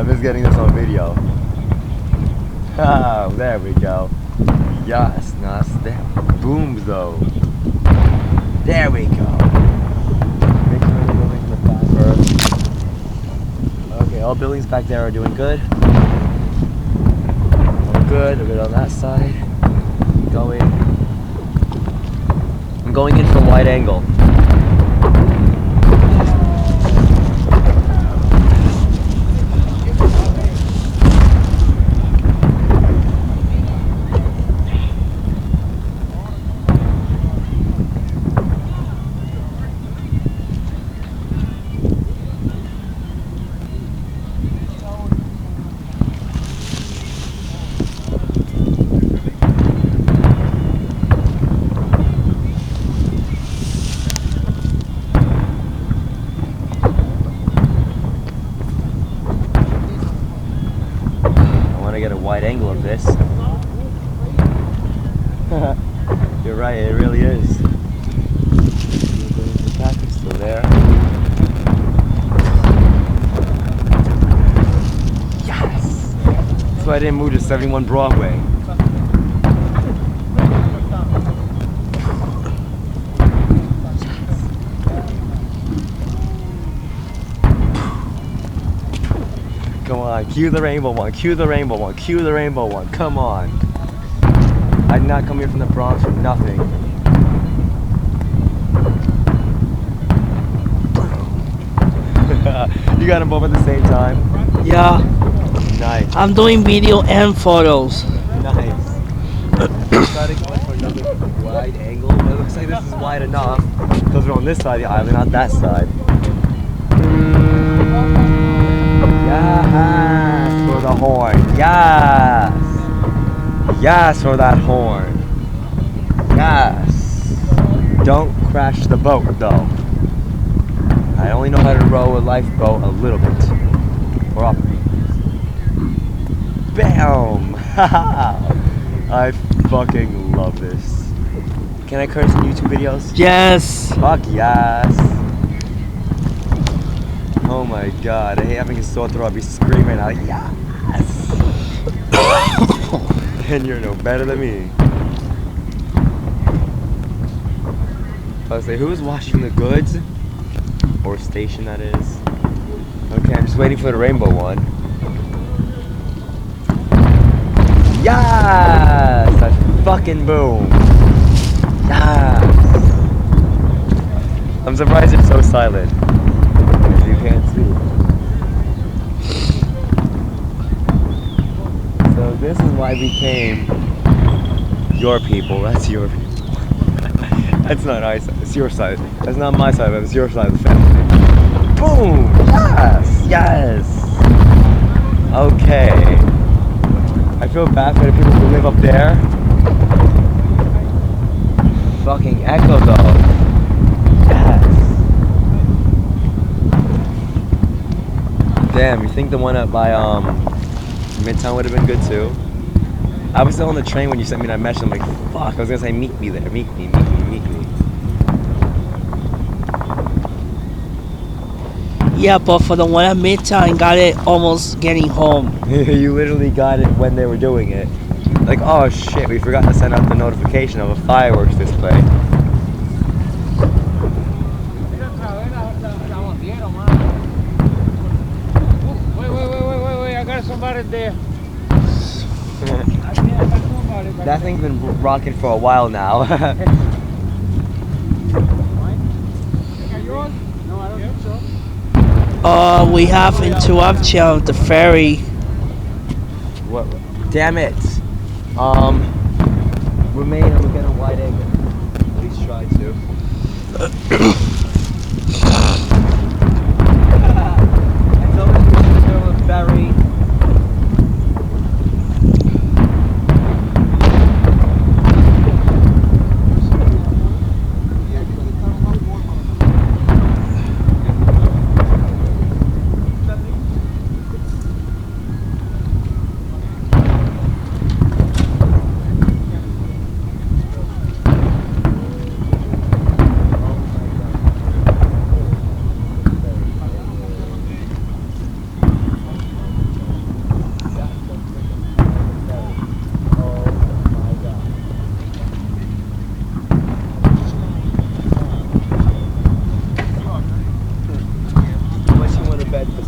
miss getting this on video. Oh, there we go. Yes, no, that's that boom though. There we go. Make sure the buildings in the back first. Okay, all buildings back there are doing good. All good. We're good on that side. I'm going in for a wide angle. Get a wide angle of this. You're right, it really is. The pack is still there. Yes! That's why I didn't move to 71 Broadway. Come on, cue the rainbow one, cue the rainbow one, cue the rainbow one, come on. I did not come here from the Bronx for nothing. You got them both at the same time? Yeah. Nice. I'm doing video and photos. Nice. Try to go for another wide angle, but it looks like this is wide enough because we're on this side of the island, not that side. Yes, for the horn. Yes. Yes, for that horn. Yes. Don't crash the boat, though. I only know how to row a lifeboat a little bit. Or operate. Bam! I fucking love this. Can I curse in YouTube videos? Yes. Fuck yes. Oh my god, I hate having a sore throat. I'll be screaming out, yes! And you're no better than me. I was like, who's washing the goods? Or station, that is. Okay, I'm just waiting for the rainbow one. Yes! That fucking boom! Yes! I'm surprised it's so silent. You can't see. So this is why we came your people. That's your people. That's not our side. It's your side. That's not my side, but it's your side of the family. Boom! Yes! Yes! Okay. I feel bad for the people who live up there. Fucking echo though. Yes. Damn, you think the one up by Midtown would have been good too? I was still on the train when you sent me that message. I'm like, fuck, I was gonna say meet me there, meet me. Yeah, but for the one at Midtown, got it almost getting home. You literally got it when they were doing it. Like, oh shit, we forgot to send out the notification of a fireworks display. Wait, I got somebody there. That thing's been rocking for a while now. We have interruption the ferry. What? Damn it. Remain and we'll get a wide angle. At least try to. It's always a ferry.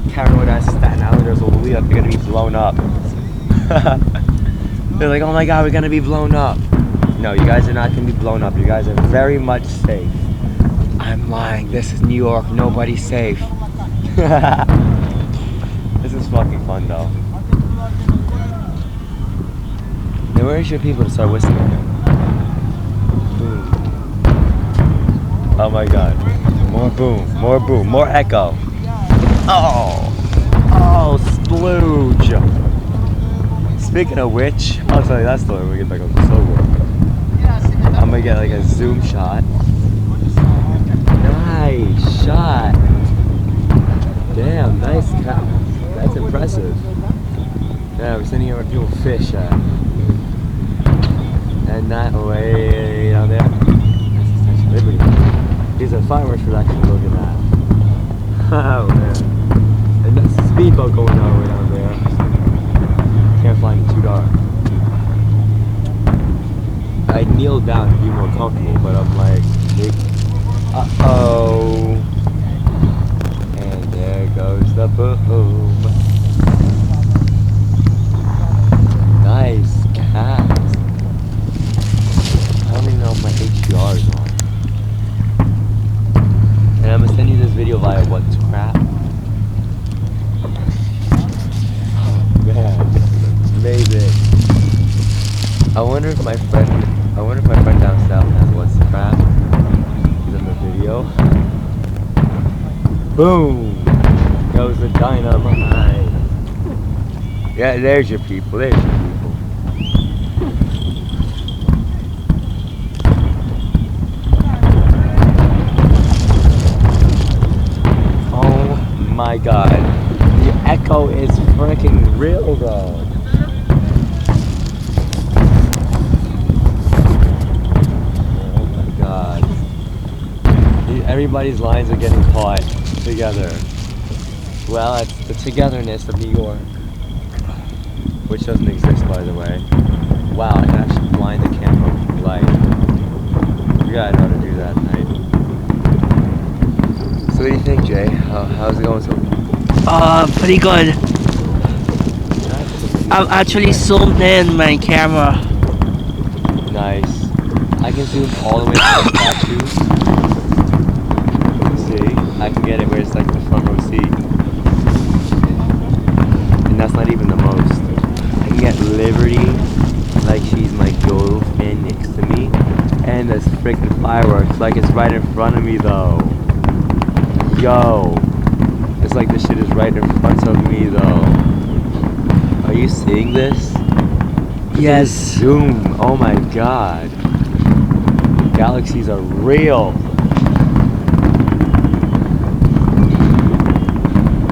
paranoid ass Staten Islanders will believe that they're gonna be blown up. They're like, oh my god, we're gonna be blown up. No, you guys are not gonna be blown up. You guys are very much safe. I'm lying. This is New York. Nobody's safe. This is fucking fun though. Now where is your people to start whistling? Boom. Oh my god. More boom, more echo. Oh! Oh, splooge! Speaking of which, I'll tell you that story when we get back on the sober. I'm gonna get like a zoom shot. Nice shot! Damn, nice cat. That's impressive. Yeah, we're sitting here where people fish at. And that way down there, that's Statue of Liberty. These are fireworks production, look at that. Oh man. And that's a speedboat going on way down there. Can't find it, too dark. I kneeled down to be more comfortable, but I'm like, uh-oh. And there goes the boom. Nice cast. I don't even know if my HDR is on. And I'm gonna send you this video via WhatsApp. Oh man, amazing. I wonder if my friend down south has WhatsApp. He's in the video. Boom! Goes the dynamite. Yeah, there's your people. There's your people. My god, the echo is freaking real though. Oh my god. Everybody's lines are getting caught together. Well, it's the togetherness of New York. Which doesn't exist, by the way. Wow, I can actually blind the camera with light. You gotta know how to do that at night. So what do you think, Jay? How's it going so far? Pretty good. I'm actually zoomed in my camera. Nice. I can zoom all the way to the statues. See? I can get it where it's like the front row seat. And that's not even the most. I can get Liberty, like she's my girlfriend next to me. And there's freaking fireworks, like it's right in front of me though. Yo, it's like this shit is right in front of me though. Are you seeing this? Yes. Zoom, oh my god. Galaxies are real.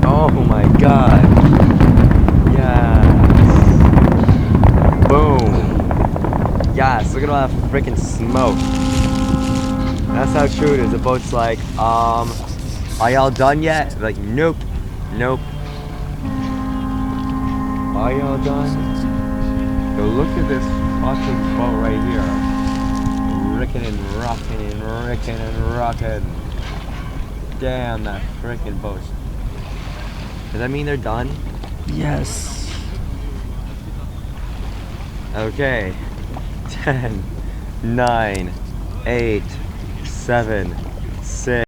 Oh my god. Yes. Boom. Yes, look at all that freaking smoke. That's how true it is. The boat's like, are y'all done yet? Like, nope. Nope. Are y'all done? Yo, look at this fucking boat right here. Rickin' and rockin' and rickin' and rockin'. Damn, that frickin' boat. Does that mean they're done? Yes. Okay. 10, 9, 8, 7, 6.